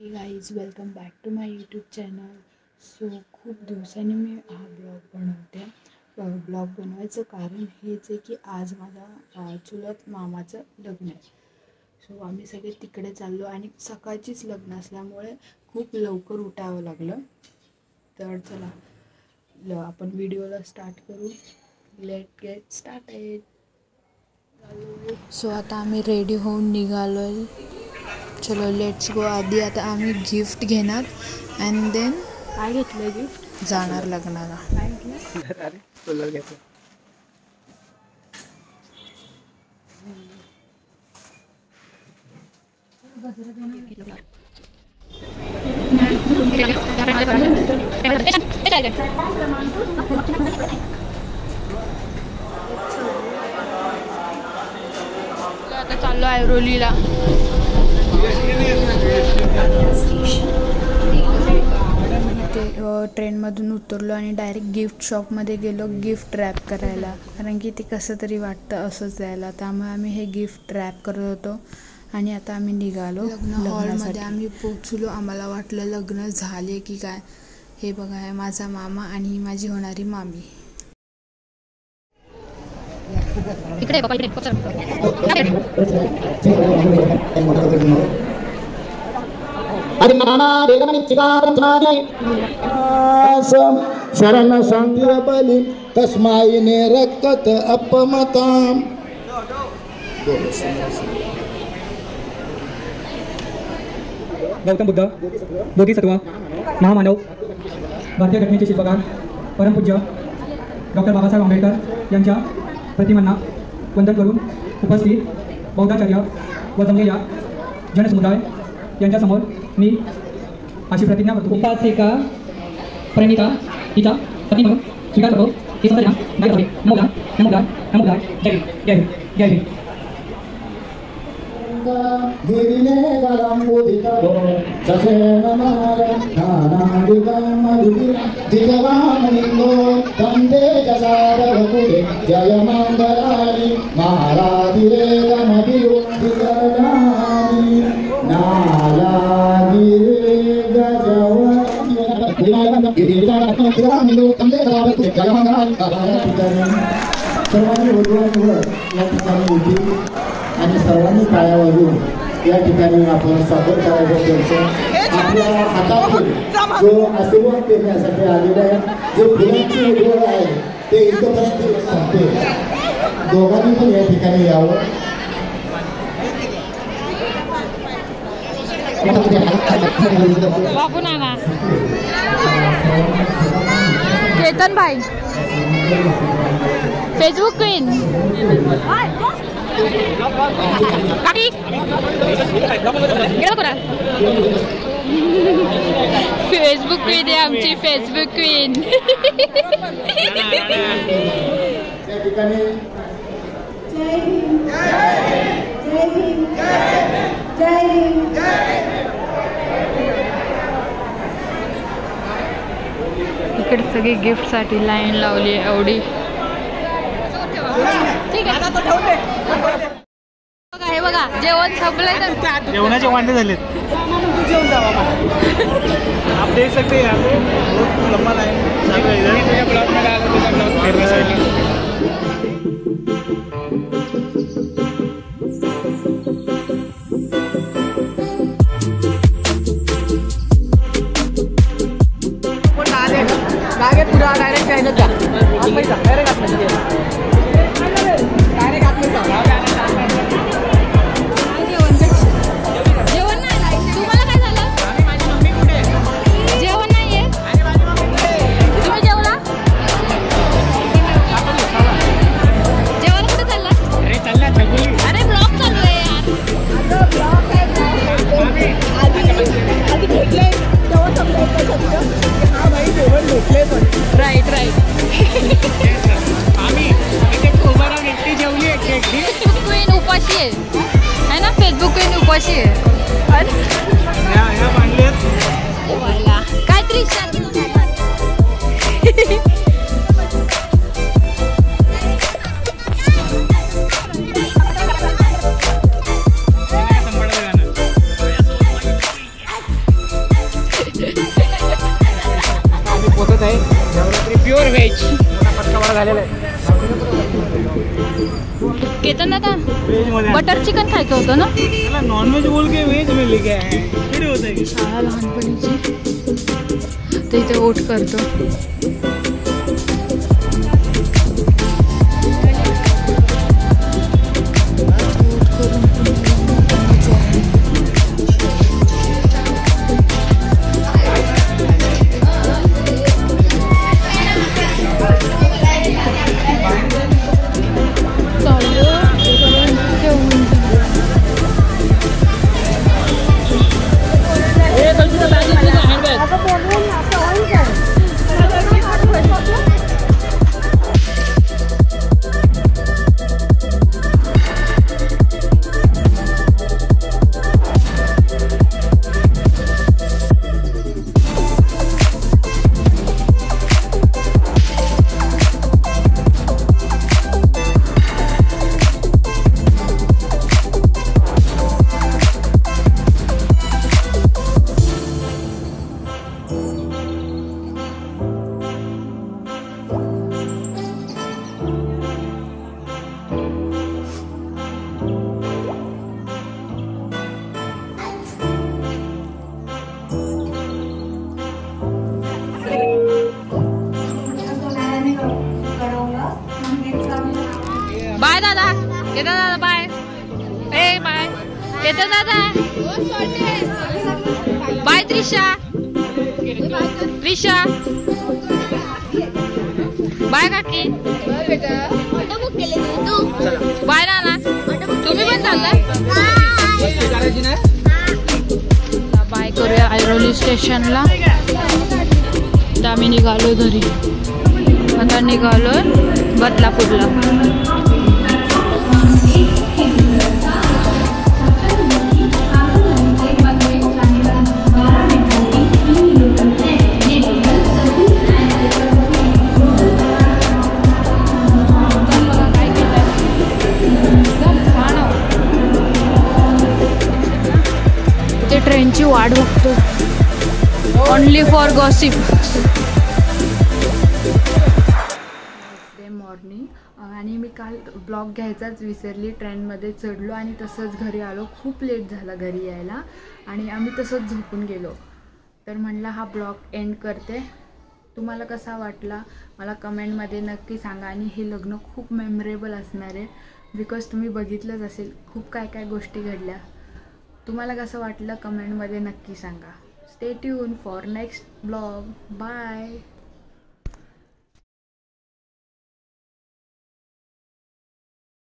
हे guys welcome back to my YouTube channel. So खूप दिवसांनी मी हा ब्लॉग बनवते. ब्लॉग बनवायचं कारण हेच आहे की आज माझा चुलत मामाचं लग्न आहे. सो आम्ही सगळे तिकडे चाललो आणि सकाळचीच लग्न असल्यामुळे खूप लवकर उठावं लागलं. तर चला आपण व्हिडिओला स्टार्ट करू. Let get started. सो आता आम्ही रेडी होऊन निघालो आहे. चलो लेट्स गो. आधी आता आम्ही गिफ्ट घेणार अँड देन काय घेतलं गिफ्ट जाणार लग्नाला. आता चाललो ऐरोलीला. ट्रेनमधून उतरलो आणि डायरेक्ट गिफ्ट शॉपमध्ये गेलो गिफ्ट रॅप करायला, कारण की ते कसं तरी वाटतं असंच द्यायला. त्यामुळे आम्ही हे गिफ्ट रॅप करत होतो आणि आता आम्ही निघालो लग्न हॉलमध्ये. आम्ही पोचलो. आम्हाला वाटलं लग्न झाले की काय. हे बघा, आहे माझा मामा आणि ही माझी होणारी मामी. इकडे शरण सांगिर बली तस्माईने रक्कत अपमताम. गौतम बुद्ध बोधिसत्व महामानव भारतीय घटनेचे शिल्पकार परमपूज्य डॉक्टर बाबासाहेब आंबेडकर यांच्या प्रतिमांना वंदन करून उपस्थित बौद्धाचार्य व जमलेल्या जनसमुदाय यांच्यासमोर मी अशी प्रतिज्ञा करतो. उपासिका प्रणिता हिचा पती म्हणून स्वीकार करतो की स्वतःला नाही हवे. नमोदान नमोदान नमोदान. जय हिंद जय हिंद जय हिंद. आणि सर्वांनी पाया वाजवून या ठिकाणी आपण स्वागत करायचं त्यांचं. आपल्या हातातून जो आशीर्वाद देण्यासाठी आलेला आहे, जो फुलांची उजवळ आहे ते इथपर्यंत सांगते. दोघांनी पण या ठिकाणी यावं. केतन भाई फेसबुक क्वीन. फेसबुक क्वीन आहे आमची. Facebook queen. या ठिकाणी इकडे सगळी गिफ्ट साठी लाईन लावली एवढी. ठीक आहे हे बघा जेवण संपलंय. तर जेवणाचे वांदे झालेत. जेवण जावा आप देख सकते हैं बहुत लंबा लाइन चालू है इधर. तुझ्या ब्लॉग मध्ये आलो तुझा ब्लॉग फिरण्यासाठी. डायरेक्ट पुढे डायरेक्ट काय नका पैसा डायरेक्ट आतमध्ये डायरेक्ट आतमध्ये जा. प्युअर व्हेज केतन दादा बटर चिकन खायचं होतं ना नॉनव्हेज बोल के व्हेज में लेके आए हैं थोड़ी होता है शाळा लहानपणीची ते इथे ओट करतो बाय दादा केतन दादा बाय ए बाय केतन दादा बाय त्रिशा त्रिशा बाय काकी बाय नाना तुम्ही पण चाललाय बाय करूया ऐरोली स्टेशनला आम्ही निघालो घरी आता निघालोय बदलापूरला ते ट्रेनची वाट बघतो ओनली फॉर गॉसिप मॉर्निंग आणि मी काल ब्लॉग घ्यायचाच विसरली ट्रेनमध्ये चढलो आणि तसंच घरी आलो खूप लेट झाला घरी यायला आणि आम्ही तसंच झोपून गेलो तर म्हणलं हा ब्लॉग एंड करते तुम्हाला कसा वाटला मला कमेंटमध्ये नक्की सांगा आणि हे लग्न खूप मेमरेबल असणार आहे बिकॉज तुम्ही बघितलंच असेल खूप काय काय गोष्टी घडल्या तुम्हाला कसं वाटलं कमेंटमध्ये नक्की सांगा stay tune for next blog bye